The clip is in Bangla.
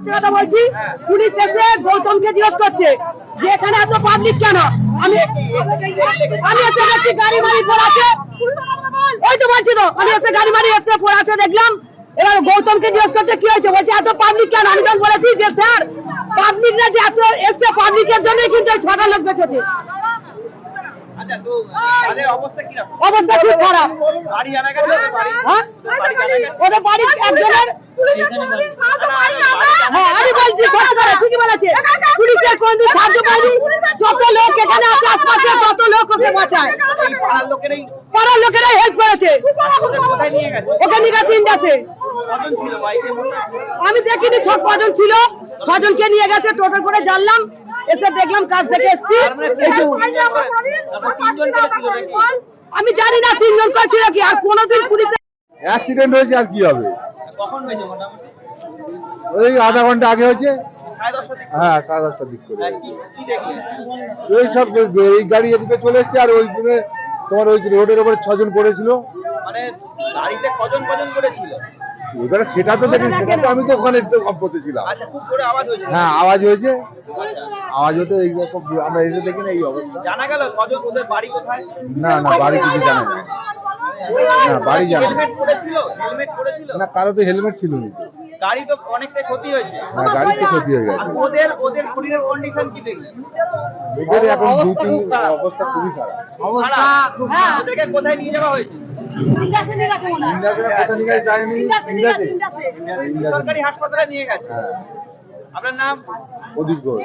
কথা বলছি, পুলিশ এসে গৌতমকে জিজ্ঞেস করছে যে এখানে এত পাবলিক কেন। আমি এসে দেখছি গাড়ি মারি পড়ে আছে, ওই তো বলছি তো, আমি এসে গাড়ি মারি এসে পড়ে আছে দেখলাম। এবার গৌতমকে জিজ্ঞেস করছে কি হয়েছে, বলছে এত পাবলিক কেন। আমি তখন বলেছি যে স্যার পাবলিকরা যে এত এসছে পাবলিকের জন্যই কিন্তু এই 6টা লোক বেঁচেছে। অবস্থা খুব খারাপ। হ্যাঁ? ওদের বাড়ি একজনের, হ্যাঁ আমি বলছি সত্যি করে, ঠিকই বলেছে। পুলিশের কোনদিন সাহায্য পাইনি, যত লোক এখানে আছে আশপাশে তত লোক ওকে বাঁচায়, পাড়ার লোকেরাই হেল্প করেছে। ওকে নিয়ে গেছে ইন্ডাসে। আমি দেখিনি কজন ছিল, 6জনকে নিয়ে গেছে টোটো করে, জানলাম এসে দেখলাম কাজ থেকে এসছি। আমি জানি না 3জন ছিল কি, আর কোনোদিন পুলিশ অ্যাক্সিডেন্ট হয়েছে আর কি হবে। ওই আধা ঘন্টা আগে হয়েছে। হ্যাঁ 10:30টার দিক করে ওই সব এই গাড়ি এদিকে চলে এসছে, আর ওই তোমার ওই রোডের উপরে 6জন পড়েছিল। মানে গাড়িতে কজন করেছিল এবারে সেটা তো দেখি, সেটা তো আমি তো ওখানে সম্পত্তি ছিলাম। আচ্ছা, খুব জোরে আওয়াজ হয়েছে। হ্যাঁ আওয়াজ হয়েছে, আওয়াজ হতে এইরকম আমরা এসে দেখি না এই অবস্থা। জানা গেল কজন, ওদের বাড়ি কোথায়? না না বাড়ি কিছু জানা যায় না, বাড়ি জানা হেলমেট পরেছিল না, কারো তো হেলমেট ছিল না। গাড়ি তো অনেকটাই ক্ষতি হয়েছে। হ্যাঁ গাড়ি তো ক্ষতি হয়ে গেছে। ওদের শরীরের কন্ডিশন কি দেখলেন? ওদের এখন অবস্থা খুবই খারাপ। ওদেরকে কোথায় নিয়ে যাওয়া হয়েছে? সরকারি হাসপাতালে নিয়ে গেছে। আপনার নাম? অধিক ঘোষ।